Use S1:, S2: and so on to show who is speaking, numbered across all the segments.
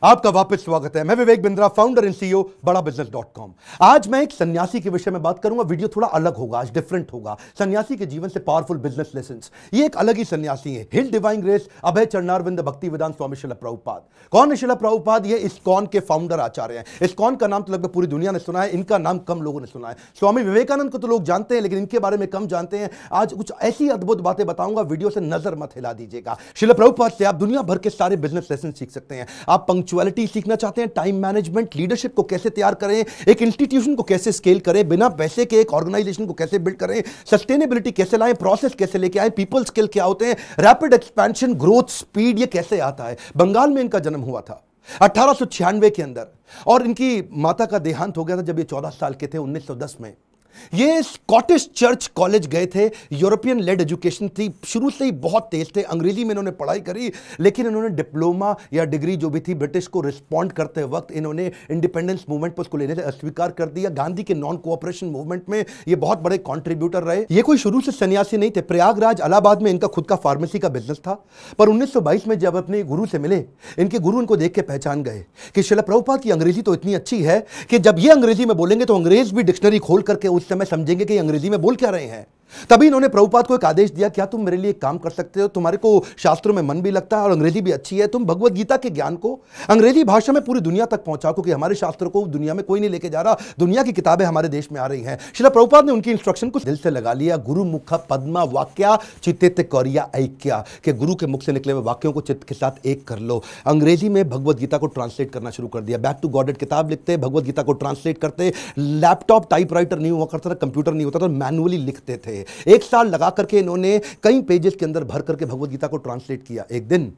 S1: आपका वापस स्वागत है। मैं Vivek Bindra, founder and CEO बड़ा बिजनेस.com। आज मैं एक सन्यासी के विषय में बात करूंगा। वीडियो थोड़ा अलग होगा, आज डिफरेंट होगा। सन्यासी के जीवन से पावरफुल बिजनेस लेसन्स। ये एक अलग ही सन्यासी है। हिल डिवाइन ग्रेस अभय चरणारविंद भक्ति वेदांत स्वामी श्रील प्रभुपाद। कौन है श्रील प्रभुपाद? ये इस्कॉन के फाउंडर आचार्य हैं। इस्कॉन का नाम तो लगभग पूरी दुनिया ने सुना है, इनका नाम कम लोगों ने सुना है। स्वामी विवेकानंद को तो लोग जानते हैं, लेकिन इनके बारे में कम जानते हैं। आज कुछ ऐसी अद्भुत बातें बताऊंगा, वीडियो से नजर मत हिला दीजिएगा। श्रील प्रभुपाद से आप दुनिया भर के सारे बिजनेस लेसन सीख सकते हैं। आप पंक्चुअलिटी सीखना चाहते हैं, टाइम मैनेजमेंट, लीडरशिप को कैसे तैयार करें, एक इंस्टीट्यूशन को कैसे स्केल करें, बिना पैसे के एक ऑर्गेनाइजेशन को कैसे बिल्ड करें, सस्टेनेबिलिटी कैसे लाएं, प्रोसेस कैसे लेके आए, पीपल स्किल क्या होते हैं, रैपिड एक्सपेंशन, ग्रोथ, स्पीड, ये कैसे आता है। बंगाल में इनका जन्म हुआ था 1896 के अंदर, और इनकी माता का देहांत हो गया था जब ये 14 साल के थे, 1910 में। ये स्कॉटिश चर्च कॉलेज गए थे। यूरोपियन लेड एजुकेशन थी, शुरू से ही बहुत तेज थे। अंग्रेजी में इन्होंने पढ़ाई करी, लेकिन इन्होंने डिप्लोमा या डिग्री जो भी थी ब्रिटिश को रिस्पॉन्ड करते वक्त इन्होंने इंडिपेंडेंस मूवमेंट पर उसको लेने से अस्वीकार कर दिया। गांधी के नॉन कोऑपरेशन मूवमेंट में ये बहुत बड़े कॉन्ट्रीब्यूटर रहे। ये कोई शुरू से सन्यासी नहीं थे। प्रयागराज इलाहाबाद में इनका खुद का फार्मेसी का बिजनेस था, पर 1922 में जब अपने गुरु से मिले, इनके गुरु इनको देख के पहचान गए कि श्रील प्रभुपाद की अंग्रेजी तो इतनी अच्छी है कि जब ये अंग्रेजी में बोलेंगे तो अंग्रेज भी डिक्शनरी खोल करके उस समय समझेंगे कि अंग्रेजी में बोल क्या रहे हैं। तभी इन्होंने प्रभुपाद को एक आदेश दिया, क्या तुम मेरे लिए एक काम कर सकते हो? तुम्हारे को शास्त्रों में मन भी लगता है और अंग्रेजी भी अच्छी है, तुम भगवत गीता के ज्ञान को अंग्रेजी भाषा में पूरी दुनिया तक पहुंचाओ, क्योंकि हमारे शास्त्रों को दुनिया में कोई नहीं लेके जा रहा। दुनिया की किताबें हमारे देश में आ रही हैं। श्रील प्रभुपाद ने उनकी इंस्ट्रक्शन को दिल से लगा लिया। गुरु मुख पद्मा वाक्या चित्ते कौरिया ऐक्या, के गुरु के मुख से निकले हुए वाक्यों को चित्त के साथ एक कर लो। अंग्रेजी में भगवत गीता को ट्रांसलेट करना शुरू कर दिया। बैक टू गॉडेड किताब लिखते, भगवत गीता को ट्रांसलेट करते। लैपटॉप टाइपराइटर नहीं हुआ करता था, कंप्यूटर नहीं होता था, मैनुअली लिखते थे। एक साल लगा करके इन्होंने कई पेजेस के अंदर भर करके भगवत गीता को ट्रांसलेट किया। एक दिन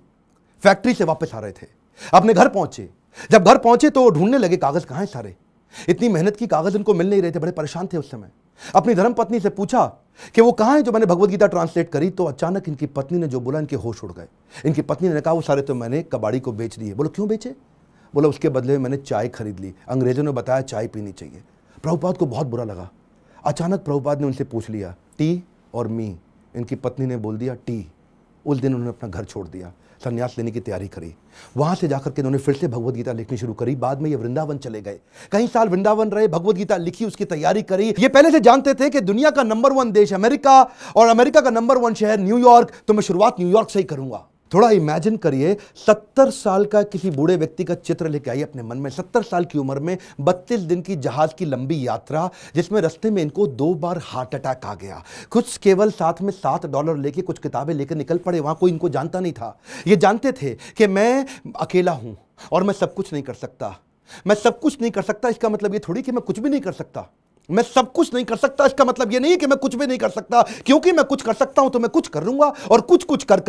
S1: फैक्ट्री से वापस आ रहे थे, अपने घर पहुंचे। जब घर पहुंचे तो ढूंढने लगे कागज कहां हैं सारे। इतनी मेहनत की, कागज इनको मिल नहीं रहे थे, बड़े परेशान थे उस समय। अपनी धर्मपत्नी से पूछा कि वो कहां है जो मैंने भगवत गीता ट्रांसलेट करी। तो अचानक इनकी पत्नी ने जो बोला, इनके होश उड़ गए। इनकी पत्नी ने कहा वो सारे तो मैंने कबाड़ी को बेच दिए। बोलो क्यों बेचे? बोला उसके बदले में मैंने चाय खरीद ली, अंग्रेजों ने बताया चाय पीनी चाहिए। प्रभुपाद को बहुत बुरा लगा। अचानक प्रभुपाद ने उनसे पूछ लिया टी और मी। इनकी पत्नी ने बोल दिया टी। उस दिन उन्होंने अपना घर छोड़ दिया, संन्यास लेने की तैयारी करी। वहां से जाकर के उन्होंने फिर से भगवत गीता लिखनी शुरू करी। बाद में ये वृंदावन चले गए, कई साल वृंदावन रहे, भगवत गीता लिखी, उसकी तैयारी करी। ये पहले से जानते थे कि दुनिया का नंबर 1 देश अमेरिका और अमेरिका का नंबर 1 शहर न्यूयॉर्क, तो मैं शुरुआत न्यूयॉर्क से ही करूंगा। थोड़ा इमेजिन करिए, 70 साल का किसी बूढ़े व्यक्ति का चित्र लेके आइए अपने मन में। 70 साल की उम्र में 32 दिन की जहाज की लंबी यात्रा, जिसमें रास्ते में इनको 2 बार हार्ट अटैक आ गया। कुछ केवल साथ में $7 लेके कुछ किताबें लेकर निकल पड़े। वहां कोई इनको जानता नहीं था। ये जानते थे कि मैं अकेला हूं और मैं सब कुछ नहीं कर सकता। मैं सब कुछ नहीं कर सकता, इसका मतलब ये थोड़ी कि मैं कुछ भी नहीं कर सकता। मैं सब कुछ नहीं कर सकता, इसका मतलब यह नहीं कि मैं कुछ भी नहीं कर सकता, क्योंकि मैं कुछ कर सकता हूं तो मैं कुछ कर लूंगा, और कुछ कुछ कर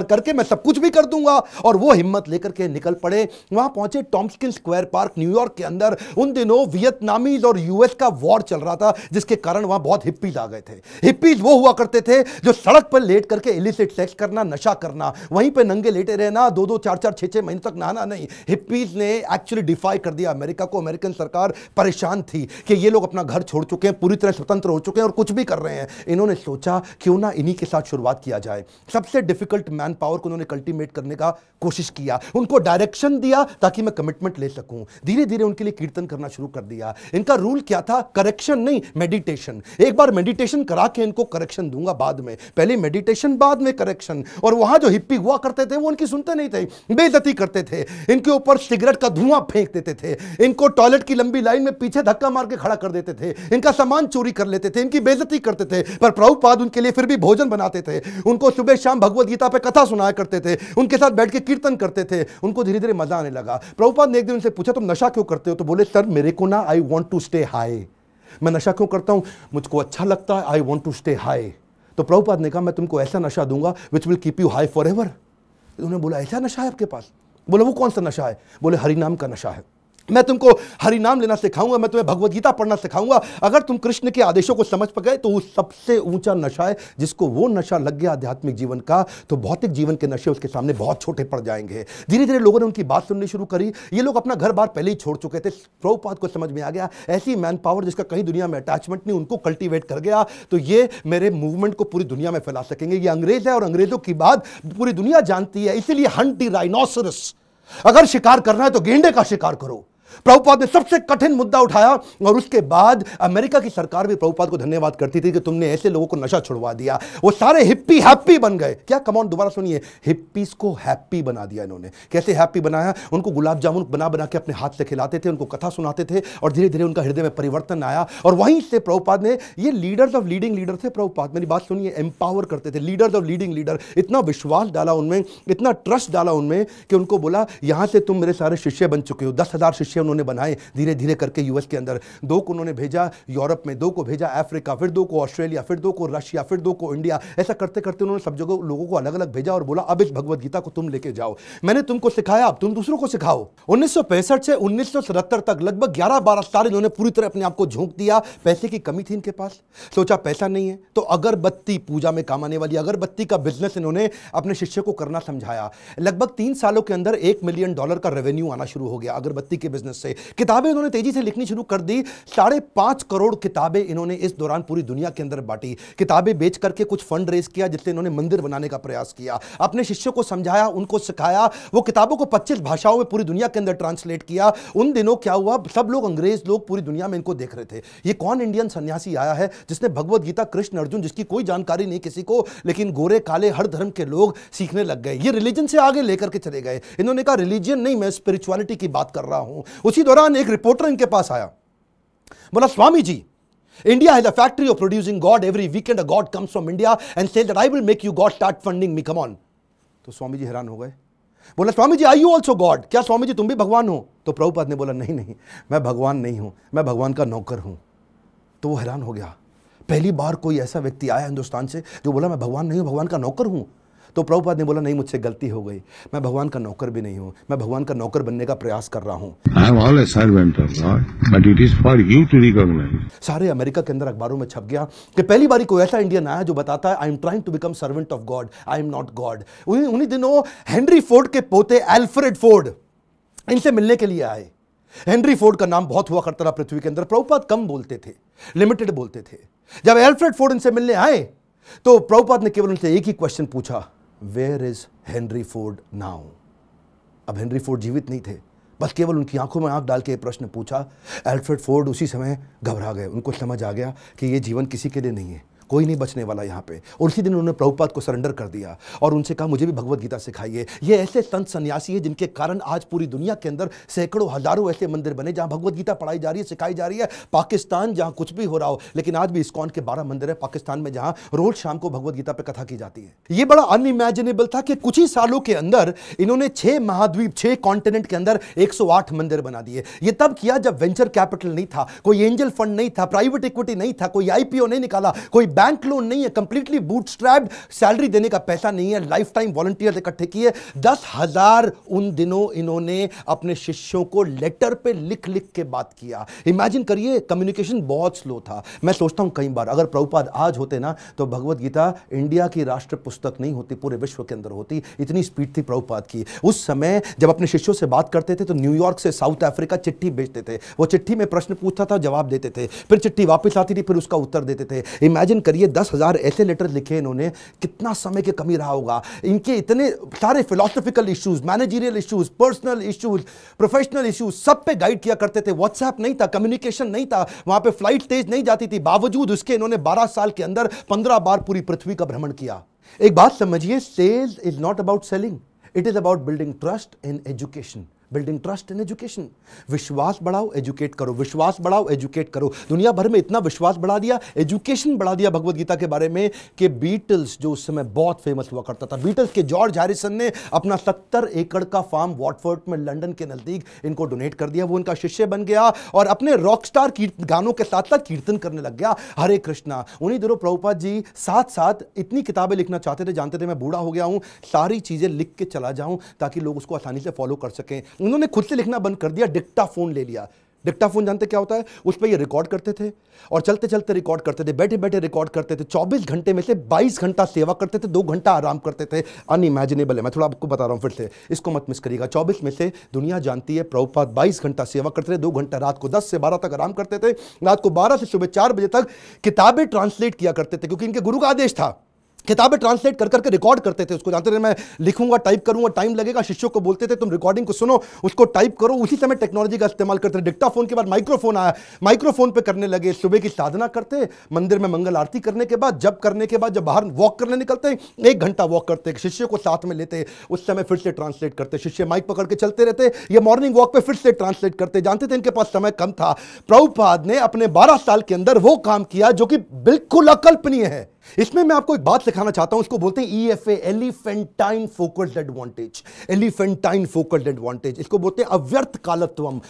S1: करके मैं सब कुछ भी कर दूंगा। और वो हिम्मत लेकर के निकल पड़े। वहां पहुंचे टॉम्स्किन स्क्वायर पार्क न्यूयॉर्क के अंदर। उन दिनों वियतनामीज और यूएस का वॉर चल रहा था, जिसके कारण वहां बहुत हिप्पीज आ गए थे। हिप्पीज वो हुआ करते थे जो सड़क पर लेट करके इलिसिट सेक्स करना, नशा करना, वहीं पर नंगे लेटे रहना, 2-2, 4-4, 6-6 महीने तक नहाना नहीं। हिप्पीज ने एक्चुअली डिफाई कर दिया अमेरिका को। अमेरिकन सरकार परेशान थी कि ये लोग अपना घर छोड़ चुके हैं, पूरी तरह स्वतंत्र हो चुके हैं और कुछ भी कर रहे हैं। इन्होंने सोचा क्यों ना इन्हीं के साथ शुरुआत किया जाए। सबसे डिफिकल्ट मैन पावर को उन्होंने कल्टीवेट करने का कोशिश किया, उनको डायरेक्शन दिया ताकि मैं कमिटमेंट ले सकूं। धीरे धीरे उनके लिए कीर्तन करना शुरू कर दिया। इनका रूल क्या था? करेक्शन नहीं, मेडिटेशन। एक बार मेडिटेशन करा के इनको करेक्शन दूंगा बाद में, पहले मेडिटेशन बाद में करेक्शन। और वहां जो हिप्पी हुआ करते थे वो उनकी सुनते नहीं थे, बेइज्जती करते थे, इनके ऊपर सिगरेट का धुआं फेंक देते थे, इनको टॉयलेट की लंबी लाइन में पीछे धक्का मार के खड़ा कर देते थे, इनका सामान चोरी कर लेते थे, इनकी बेइज्जती करते थे। पर प्रभुपाद उनके लिए फिर भी भोजन बनाते थे, उनको सुबह शाम भगवत गीता पे कथा सुनाया करते थे, उनके साथ बैठ के कीर्तन करते थे। उनको धीरे धीरे मजा आने लगा। प्रभुपाद ने एक दिन उनसे पूछा तुम नशा क्यों करते हो? तो बोले सर मेरे को ना I want to stay high. मैं नशा क्यों करता हूं? मुझको अच्छा लगता है, I want to stay high. तो प्रभुपाद ने कहा मैं तुमको ऐसा नशा दूंगा which will keep you high forever. उन्होंने बोला ऐसा नशा है आपके पास? बोले वो कौन सा नशा है? बोले हरिनाम का नशा है। मैं तुमको हरि नाम लेना सिखाऊंगा, मैं तुम्हें भगवत गीता पढ़ना सिखाऊंगा। अगर तुम कृष्ण के आदेशों को समझ पा गए तो वो सबसे ऊंचा नशा है। जिसको वो नशा लग गया आध्यात्मिक जीवन का, तो भौतिक जीवन के नशे उसके सामने बहुत छोटे पड़ जाएंगे। धीरे धीरे लोगों ने उनकी बात सुननी शुरू करी। ये लोग अपना घर बार पहले ही छोड़ चुके थे। प्रभुपाद को समझ में आ गया ऐसी मैन पावर जिसका कहीं दुनिया में अटैचमेंट नहीं, उनको कल्टीवेट कर गया तो ये मेरे मूवमेंट को पूरी दुनिया में फैला सकेंगे। ये अंग्रेज है और अंग्रेजों की बात पूरी दुनिया जानती है, इसीलिए हंट द राइनोसरस अगर शिकार करना है तो गेंडे का शिकार करो। प्रभुपाद ने सबसे कठिन मुद्दा उठाया और उसके बाद अमेरिका की सरकार भी प्रभुपाद को धन्यवाद करती थी कि तुमने ऐसे लोगों को नशा छुड़वा दिया। वो सारे हिप्पी हैप्पी बन गए। क्या कमांड, दोबारा सुनिए, हिप्पीज को हैप्पी बना दिया इन्होंने। कैसे हैप्पी बनाया? उनको गुलाब जामुन बना बना के अपने हाथ से खिलाते थे, उनको कथा सुनाते थे और धीरे धीरे उनका हृदय में परिवर्तन आया। और वहीं से प्रभुपाद ने, ये लीडर्स ऑफ लीडिंग लीडर थे प्रभुपाद, मेरी बात सुनिए, एम्पावर करते थे, लीडर्स ऑफ लीडिंग लीडर। इतना विश्वास डाला उनमें, इतना ट्रस्ट डाला उनमें कि उनको बोला यहां से तुम मेरे सारे शिष्य बन चुके हो। 10,000 शिष्य उन्होंने बनाए धीरे धीरे करके यूएस के अंदर। 2 को उन्होंने भेजा यूरोप में, 2 को भेजा अफ्रीका, फिर 2 को ऑस्ट्रेलिया, फिर 2 को रशिया, फिर 2 को इंडिया। ऐसा करते करते उन्होंने सब जगह लोगों को अलग अलग भेजा और बोला अब इस भगवत गीता को तुम लेके जाओ। मैंने तुमको सिखाया, अब तुम दूसरों को सिखाओ। 1965 से 1977 तक लगभग 11-12 साल इन्होंने पूरी तरह अपने आप को झोंक दिया। पैसे की कमी थी इनके पास, सोचा पैसा नहीं है तो अगरबत्ती, पूजा में काम आने वाली अगरबत्ती का बिजनेस इन्होंने अपने शिष्य को करना समझाया। लगभग 3 सालों के अंदर $1 मिलियन का रेवेन्यू आना शुरू हो गया अगरबत्ती के बिजनेस से। किताबें इन्होंने तेजी से लिखनी शुरू कर दी। 5.5 करोड़ किताबें इन्होंने इस दौरान पूरी दुनिया के अंदर बांटी। किताबें बेच करके कुछ फंड रेज किया जिससे इन्होंने मंदिर बनाने का प्रयास किया। अपने शिष्यों को समझाया, उनको सिखाया। वो किताबों को 25 भाषाओं में पूरी दुनिया के अंदर ट्रांसलेट किया। उन दिनों क्या हुआ, सब लोग, अंग्रेज लोग पूरी दुनिया में इनको देख रहे थे। ये कौन इंडियन सन्यासी आया है जिसने भगवत गीता, कृष्ण अर्जुन, जिसकी कोई जानकारी नहीं किसी को, लेकिन गोरे काले हर धर्म के लोग सीखने लग गए। ये रिलीजन से आगे लेकर के चले गए। इन्होंने कहा रिलीजन नहीं, मैं स्पिरिचुअलिटी की बात कर रहा हूं। उसी दौरान एक रिपोर्टर इनके पास आया, बोला Swami ji, India has a factory of producing God. Every weekend a God comes from India and says that I will make you God, start funding me, come on. तो स्वामी जी हैरान हो गए। बोला Swami ji, are you also God? क्या स्वामी जी तुम भी भगवान हो? तो प्रभुपाद ने बोला नहीं नहीं, मैं भगवान नहीं हूं, मैं भगवान का नौकर हूं। तो वो हैरान हो गया। पहली बार कोई ऐसा व्यक्ति आया हिंदुस्तान से जो बोला मैं भगवान नहीं हूं, भगवान का नौकर हूं। तो प्रभुपाद ने बोला नहीं, मुझसे गलती हो गई, मैं भगवान का नौकर भी नहीं हूं, मैं भगवान का नौकर बनने का प्रयास कर रहा हूं।
S2: I am all a servant of God, but it is for you to recognize.
S1: सारे अमेरिका के अंदर अखबारों में छप गया कि पहली बारी कोई ऐसा इंडियन आया जो बताता है I am trying to become servant of God, I am not God. उन्हीं दिनों हेनरी फोर्ड के पोते एल्फ्रेड फोर्ड इनसे मिलने के लिए आए। हेनरी फोर्ड का नाम बहुत हुआ करता था पृथ्वी के अंदर। प्रभुपाद कम बोलते थे, लिमिटेड बोलते थे। जब एल्फ्रेड फोर्ड इनसे मिलने आए तो प्रभुपाद ने केवल उनसे एक ही क्वेश्चन पूछा, where is Henry Ford now? अब हेनरी फोर्ड जीवित नहीं थे, बस केवल उनकी आंखों में आंख डाल के प्रश्न पूछा। एल्फ्रेड फोर्ड उसी समय घबरा गए। उनको समझ आ गया कि ये जीवन किसी के लिए नहीं है, कोई नहीं बचने वाला यहाँ पे। और उसी दिन उन्होंने प्रभुपाद को सरेंडर कर दिया और उनसे कहा मुझे भी भगवत गीता सिखाइए। ये ऐसे संत सन्यासी है जिनके कारण आज पूरी दुनिया के अंदर सैकड़ों हजारों ऐसे मंदिर बने जहां भगवत गीता पढ़ाई जा रही है, सिखाई जा रही है। पाकिस्तान जहां कुछ भी हो रहा हो, लेकिन आज भी इस्कॉन के 12 मंदिर है पाकिस्तान में जहां रोज शाम को भगवत गीता पे कथा की जाती है। ये बड़ा अनइमेजिनेबल था कि कुछ ही सालों के अंदर इन्होंने 6 महाद्वीप, 6 कॉन्टिनेंट के अंदर 108 मंदिर बना दिए। ये तब किया जब वेंचर कैपिटल नहीं था, कोई एंजल फंड नहीं था, प्राइवेट इक्विटी नहीं था, कोई आईपीओ नहीं निकाला, कोई बैंक लोन नहीं है, कंप्लीटली बूटस्ट्रैप्ड, सैलरी देने का पैसा नहीं है, लाइफ टाइम वॉलंटियर्स इकट्ठे किए। 10,000 उन दिनों इन्होंने अपने शिष्यों को लेटर पे लिख लिख के बात किया। इमेजिन करिए, कम्युनिकेशन बहुत स्लो था। मैं सोचता हूं कई बार अगर प्रभुपाद आज होते ना तो भगवत गीता इंडिया की राष्ट्र पुस्तक नहीं होती, पूरे विश्व के अंदर होती। इतनी स्पीड थी प्रभुपाद की। उस समय जब अपने शिष्यों से बात करते थे तो न्यूयॉर्क से साउथ अफ्रीका चिट्ठी भेजते थे। वो चिट्ठी में प्रश्न पूछता था, जवाब देते थे, फिर चिट्ठी वापस आती थी, फिर उसका उत्तर देते थे। इमेजिन करिए 10,000 ऐसे लेटर लिखे इन्होंने, कितना समय की कमी रहा होगा। इनके इतने सारे philosophical issues, managerial issues, personal issues, professional issues, सब पे गाइड किया करते थे। व्हाट्सएप नहीं था, कम्युनिकेशन नहीं था, वहां पे फ्लाइट तेज नहीं जाती थी। बावजूद उसके इन्होंने 12 साल के अंदर 15 बार पूरी पृथ्वी का भ्रमण किया। एक बात समझिए, sales is not about selling, it is about building trust in education. Building trust in education. विश्वास बढ़ाओ, एजुकेट करो, विश्वास बढ़ाओ, एजुकेट करो। दुनिया भर में इतना विश्वास बढ़ा दिया, एजुकेशन बढ़ा दिया भगवत गीता के बारे में कि बीटल्स जो उस समय बहुत फेमस हुआ करता था, बीटल्स के जॉर्ज हैरिसन ने अपना 70 एकड़ का फार्म वॉटफोर्ड में लंदन के नजदीक इनको डोनेट कर दिया। वो इनका शिष्य बन गया और अपने रॉकस्टार गानों के साथ साथ कीर्तन करने लग गया, हरे कृष्णा। उन्हीं दिनों प्रभुपाद जी साथ साथ इतनी किताबें लिखना चाहते थे, जानते थे मैं बूढ़ा हो गया हूं, सारी चीजें लिख के चला जाऊं ताकि लोग उसको आसानी से फॉलो कर सकें। उन्होंने खुद से लिखना बंद कर दिया, डिक्टाफोन ले लिया। डिक्टाफोन जानते क्या होता है? उस पर ये रिकॉर्ड करते थे और चलते चलते रिकॉर्ड करते थे, बैठे बैठे रिकॉर्ड करते थे। 24 घंटे में से 22 घंटा सेवा करते थे, 2 घंटा आराम करते थे। अनइमेजिनेबल है, मैं थोड़ा आपको बता रहा हूं फिर से, इसको मत मिस करिएगा। 24 में से दुनिया जानती है प्रभुपाद 22 घंटा सेवा करते थे, 2 घंटा रात को 10 से 12 तक आराम करते थे, रात को 12 से सुबह 4 बजे तक किताबें ट्रांसलेट किया करते थे, क्योंकि इनके गुरु का आदेश था किताबें ट्रांसलेट कर करके रिकॉर्ड करते थे उसको, जानते थे मैं लिखूंगा, टाइप करूंगा, टाइम लगेगा। शिष्यों को बोलते थे तुम रिकॉर्डिंग को सुनो, उसको टाइप करो। उसी समय टेक्नोलॉजी का इस्तेमाल करते थे। डिक्टाफोन के बाद माइक्रोफोन आया, माइक्रोफोन पे करने लगे। सुबह की साधना करते, मंदिर में मंगल आरती करने के बाद, जब करने के बाद जब बाहर वॉक करने निकलते, 1 घंटा वॉक करते, शिष्य को साथ में लेते, उस समय फिर से ट्रांसलेट करते। शिष्य माइक पकड़ के चलते रहते, ये मॉर्निंग वॉक पे फिर से ट्रांसलेट करते। जानते थे इनके पास समय कम था। प्रभुपाद ने अपने 12 साल के अंदर वो काम किया जो कि बिल्कुल अकल्पनीय है। इसमें मैं आपको एक बात सिखाना चाहता हूं, इसको बोलते हैं EFA, elephantine focused advantage. Elephantine focused advantage, इसको बोलते हैं अव्यर्थ कालत्वम।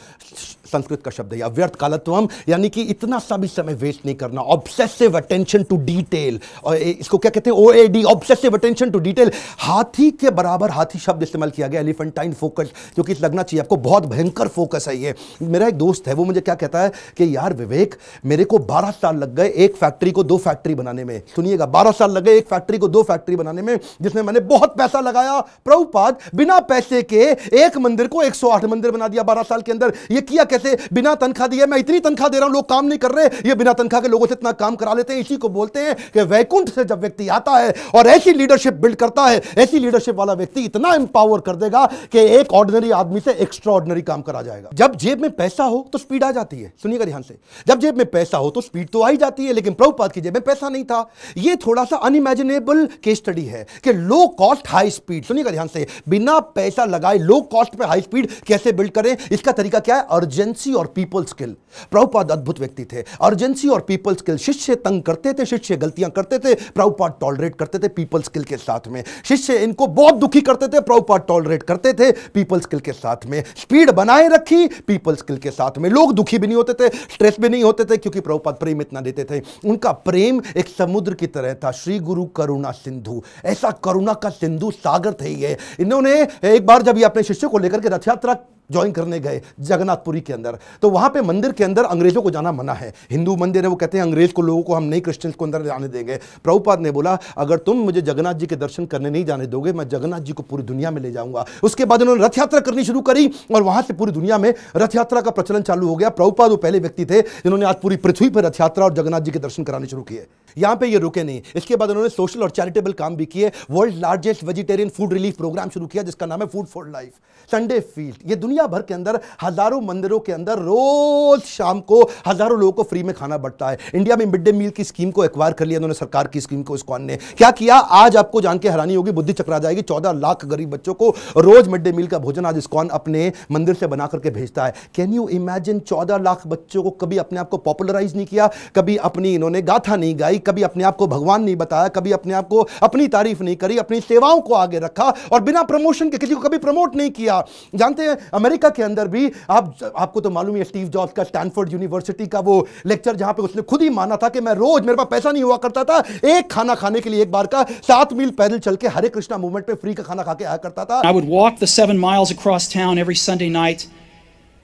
S1: संस्कृत का शब्द है अव्यर्थ कालत्वम, यानी कि इतना सा भी समय वेस्ट नहीं करना। ऑब्सेसिव अटेंशन टू डिटेल, और इसको क्या कहते हैं OAD, obsessive attention to detail. हाथी के बराबर हाथी शब्द इस्तेमाल किया गया, एलिफेंटाइन फोकस, जो कि लगना चाहिए आपको बहुत भयंकर फोकस है ये। मेरा एक दोस्त है, वो मुझे क्या कहता है कि यार विवेक, मेरे को 12 साल लग गए एक फैक्ट्री को 2 फैक्ट्री बनाने में। सुनिएगा, 12 साल लगे एक फैक्ट्री को 2 फैक्ट्री बनाने में, जिसमें मैंने बहुत पैसा लगाया। प्रभुपाद बिना पैसे के एक मंदिर को 108 मंदिर बना दिया 12 साल के अंदर। ये किया कैसे? बिना तनख्वाह दिए। मैं इतनी तनख्वाह दे रहा हूं, लोग काम नहीं कर रहे, ये बिना तनख्वाह के लोगों से इतना काम करा लेते हैं। इसी को बोलते हैं कि वैकुंठ से जब व्यक्ति आता है और ऐसी लीडरशिप बिल्ड करता है, ऐसी लीडरशिप वाला व्यक्ति इतना एम्पावर कर देगा कि एक ऑर्डिनरी आदमी से एक्स्ट्रा ऑर्डिनरी काम करा जाएगा। जब जेब में पैसा हो तो स्पीड आ जाती है। सुनिएगा ध्यान से, जब जेब में पैसा हो तो स्पीड तो आ ही जाती है, लेकिन प्रभुपाद की जेब में पैसा नहीं था। ये थोड़ा सा अनइमेजिनेबल केस स्टडी है कि लो कॉस्ट हाई स्पीड। सुनिएगा ध्यान से, बिना पैसा लगाए लो कॉस्ट पे हाई स्पीड कैसे बिल्ड करें? इसका तरीका क्या है? अर्जेंसी और पीपल स्किल। प्रभुपाद अद्भुत व्यक्ति थे। अर्जेंसी और पीपल स्किल। शिष्य तंग करते थे, शिष्य गलतियां करते थे, प्रभुपाद टॉलरेट करते थे पीपल स्किल के साथ में। शिष्य इनको बहुत दुखी करते थे, प्रभुपाद टॉलरेट करते थे पीपल स्किल के साथ में। स्पीड बनाए रखी पीपल स्किल के साथ में। लोग दुखी भी नहीं होते थे, स्ट्रेस भी नहीं होते थे, क्योंकि प्रभुपाद प्रेम इतना देते थे। उनका प्रेम एक समुद्र की तरह था। श्री गुरु करुणा सिंधु, ऐसा करुणा का सिंधु सागर थे ये। इन्होंने एक बार जब ये अपने शिष्य को लेकर के रथ यात्रा ज्वाइन करने गए जगन्नाथपुरी के अंदर, तो वहां पे मंदिर के अंदर अंग्रेजों को जाना मना है। हिंदू मंदिर है, वो कहते हैं अंग्रेज को, लोगों को हम नहीं क्रिश्चियंस को अंदर जाने देंगे। प्रभुपाद ने बोला अगर तुम मुझे जगन्नाथ जी के दर्शन करने नहीं जाने दोगे, मैं जगन्नाथ जी को पूरी दुनिया में ले जाऊंगा। उसके बाद उन्होंने रथ यात्रा करनी शुरू करी और वहां से पूरी दुनिया में रथ यात्रा का प्रचलन चालू हो गया। प्रभुपाद वो पहले व्यक्ति थे जिन्होंने आज पूरी पृथ्वी पर रथ यात्रा और जगन्नाथ जी के दर्शन कराने शुरू किए। यहां पे ये रुके नहीं, इसके बाद उन्होंने सोशल और चैरिटेबल काम भी किए। World largest vegetarian food relief program शुरू किया जिसका नाम है food for life. Sunday feast, ये दुनिया भर के अंदर हजारों मंदिरों के अंदर रोज शाम को हजारों लोगों को फ्री में खाना बढ़ता है। इंडिया में मिड डे मील की स्कीम को एक्वायर कर लिया उन्होंने, सरकार की स्कीम को। इस्कॉन ने क्या किया, आज आपको जान के हैरानी होगी, बुद्धि चकरा जाएगी। 14 लाख गरीब बच्चों को रोज मिड डे मील का भोजन आज इस्कॉन अपने मंदिर से बना करके भेजता है। Can you imagine? 14 लाख बच्चों को कभी अपने आप को पॉपुलराइज नहीं किया, कभी अपनी इन्होंने गाथा नहीं गाई, कभी अपने आप को भगवान नहीं बताया, कभी अपने आप को अपनी तारीफ नहीं करी, अपनी सेवाओं को आगे रखा और बिना प्रमोशन के किसी को कभी प्रमोट नहीं किया। जानते हैं अमेरिका के अंदर भी आपको तो मालूम है स्टीव जॉब्स का स्टैनफोर्ड यूनिवर्सिटी का वो लेक्चर, जहां पे उसने खुद ही माना था कि मैं रोज, मेरे पास पैसा नहीं हुआ करता था, एक खाना खाने के लिए एक बार का 7 मील पैदल चल के हरे कृष्णा मूवमेंट पे फ्री का खाना खा के आया करता था।
S3: I would walk the 7 miles across town every Sunday night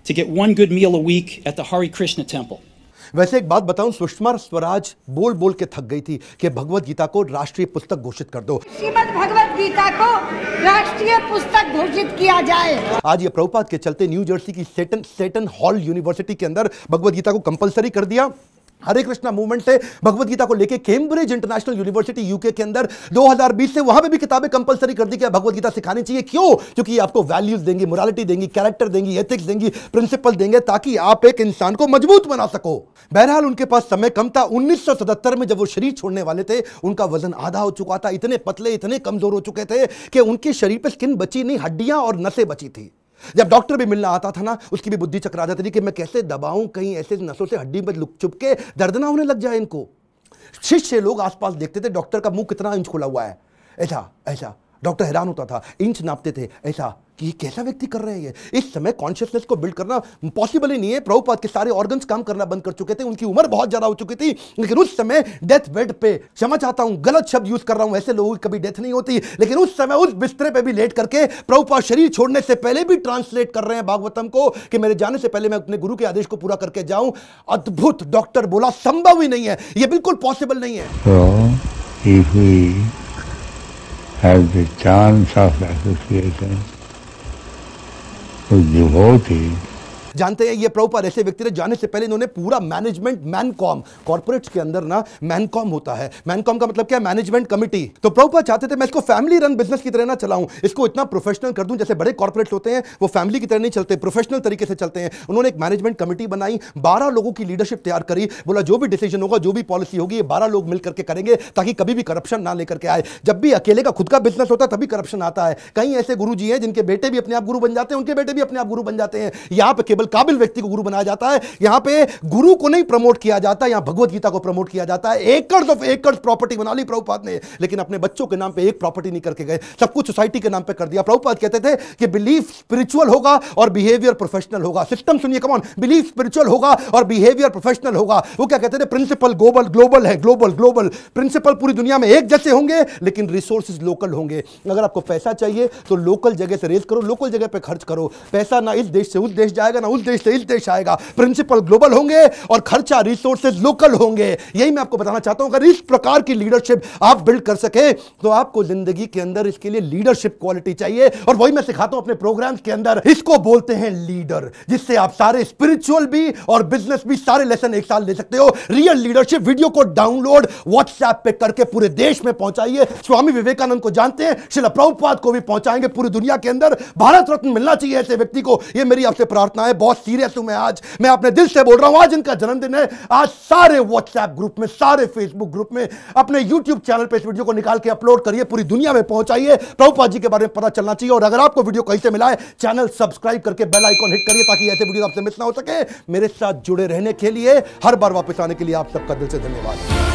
S3: to get 1 good meal a week at the Hare Krishna temple.
S1: वैसे एक बात बताऊं, सुषमा स्वराज बोल बोल के थक गई थी कि भगवत गीता को राष्ट्रीय पुस्तक घोषित कर दो,
S4: श्रीमद् भगवत गीता को राष्ट्रीय पुस्तक घोषित किया जाए।
S1: आज ये प्रभुपाद के चलते न्यू जर्सी की सेटन हॉल यूनिवर्सिटी के अंदर भगवत गीता को कंपलसरी कर दिया। हरे कृष्णा मूवमेंट से भगवत गीता को लेके कैम्ब्रिज इंटरनेशनल यूनिवर्सिटी यूके के अंदर 2020 से वहां पे भी किताबें कंपलसरी कर दी कि भगवत गीता सिखानी चाहिए। क्यों? क्योंकि ये आपको वैल्यूज देंगी, मोरालिटी देंगी, कैरेक्टर देंगी, एथिक्स देंगी, प्रिंसिपल देंगे, ताकि आप एक इंसान को मजबूत बना सको। बहरहाल उनके पास समय कम था। 1977 में जब वो शरीर छोड़ने वाले थे, उनका वजन आधा हो चुका था। इतने पतले, इतने कमजोर हो चुके थे कि उनके शरीर पे स्किन बची नहीं, हड्डियां और नसें बची थी। जब डॉक्टर भी मिलना आता था ना, उसकी भी बुद्धि चकरा जाती थी कि मैं कैसे दबाऊं, कहीं ऐसे नसों से हड्डी में लुक चुप के दर्द ना होने लग जाए इनको। शिष्य लोग आसपास देखते थे डॉक्टर का मुंह कितना इंच खुला हुआ है, ऐसा ऐसा। डॉक्टर हैरान होता था, इंच नापते थे ऐसा कि ये कैसा व्यक्ति कर रहे हैं। इस समय कॉन्शियसनेस को बिल्ड करना पॉसिबल ही नहीं है। प्रभुपाद के सारे ऑर्गन्स काम करना बंद कर चुके थे, उनकी उम्र बहुत ज्यादा हो चुकी थी, लेकिन उस समय डेथ बेड पे, क्षमा चाहता हूं गलत शब्द यूज कर रहा हूं, ऐसे लोगों की कभी डेथ नहीं होती, लेकिन उस समय उस बिस्तरे पे भी लेट करके प्रभुपाद शरीर छोड़ने से पहले भी ट्रांसलेट कर रहे हैं भागवतम को कि मेरे जाने से पहले मैं अपने गुरु के आदेश को पूरा करके जाऊं। अद्भुत। डॉक्टर बोला संभव ही नहीं है, यह बिल्कुल पॉसिबल नहीं है।
S2: So, if we have the chance of association with devotees,
S1: जानते हैं ये प्रभुपाद ऐसे व्यक्ति थे, जाने से पहले इन्होंने पूरा मैनेजमेंट मैनकॉम, कॉर्पोरेट्स के अंदर ना मैनकॉम होता है, मैनकॉम का मतलब क्या है, मैनेजमेंट कमिटी। तो प्रभुपाद चाहते थे मैं इसको फैमिली रन बिजनेस की तरह ना चलाऊं, इसको इतना प्रोफेशनल कर दूं, जैसे बड़े कॉर्पोरेट्स होते हैं वो फैमिली की तरह नहीं चलते, प्रोफेशनल तरीके से चलते हैं। उन्होंने एक मैनेजमेंट कमिटी बनाई, 12 लोगों की लीडरशिप तैयार करी, बोला जो भी डिसीजन होगा, जो भी पॉलिसी होगी, ये 12 लोग मिलकर के करेंगे ताकि कभी भी करप्शन ना लेकर के आए। जब भी अकेले का खुद का बिजनेस होता है तभी करप्शन आता है। कई ऐसे गुरुजी हैं जिनके बेटे भी अपने आप गुरु बन जाते हैं, उनके बेटे भी अपने आप गुरु बन जाते हैं। यहां पे केवल काबिल व्यक्ति को गुरु बनाया जाता है, यहां पे गुरु को नहीं प्रमोट किया जाता, यहां भगवत गीता को प्रमोट किया जाता है। एकर्स ऑफ एकर्स प्रॉपर्टी बना ली प्रभुपाद ने, लेकिन अपने बच्चों के नाम पे एक प्रॉपर्टी नहीं करके गए, सब कुछ सोसाइटी के नाम पे कर दिया। प्रभुपाद कहते थे कि बिलीफ स्पिरिचुअल होगा और बिहेवियर प्रोफेशनल होगा। सिस्टम सुनिए, कम ऑन, बिलीफ स्पिरिचुअल होगा और बिहेवियर प्रोफेशनल होगा। वो क्या कहते थे, प्रिंसिपल ग्लोबल ग्लोबल है, ग्लोबल ग्लोबल प्रिंसिपल पूरी दुनिया में एक जैसे होंगे, लेकिन रिसोर्सेज लोकल होंगे। अगर आपको पैसा चाहिए तो लोकल जगह से रेज करो, लोकल जगह पे खर्च करो। पैसा ना इस देश से उस देश जाएगा, ना उस देश से इस देश आएगा। प्रिंसिपल ग्लोबल होंगे और खर्चा रिसोर्सेज लोकल होंगे। यही मैं आपको बताना चाहता हूं, अगर इस प्रकार की लीडरशिप आप बिल्ड कर सके तो आपको जिंदगी के अंदर इसके लिए लीडरशिप क्वालिटी चाहिए, और वही मैं सिखाता हूं अपने प्रोग्राम्स के अंदर। इसको बोलते हैं लीडर, जिससे आप सारे स्पिरिचुअल भी और बिजनेस भी सारे लेसन एक साल ले सकते हो। रियल लीडरशिप वीडियो को डाउनलोड व्हाट्सएप पे करके पूरे देश में पहुंचाइए। स्वामी विवेकानंद को जानते हैं, श्रील प्रभुपाद को भी पहुंचाएंगे पूरी दुनिया के अंदर। भारत रत्न मिलना चाहिए ऐसे व्यक्ति को, ये मेरी आपसे प्रार्थना है। बहुत सीरियस हूं मैं आज, मैं अपने दिल से बोल रहा हूं। आज इनका जन्मदिन है, आज सारे व्हाट्सएप ग्रुप में, सारे फेसबुक ग्रुप में, अपने यूट्यूब चैनल पे इस वीडियो को निकाल के अपलोड करिए, पूरी दुनिया में पहुंचाइए। प्रभुपाद जी के बारे में पता चलना चाहिए। और अगर आपको वीडियो कहीं से मिला है, चैनल सब्सक्राइब करके बेल आइकॉन हिट करिए ताकि ऐसे वीडियो आपसे मिस ना हो सके। मेरे साथ जुड़े रहने के लिए, हर बार वापस आने के लिए आप सबका दिल से धन्यवाद।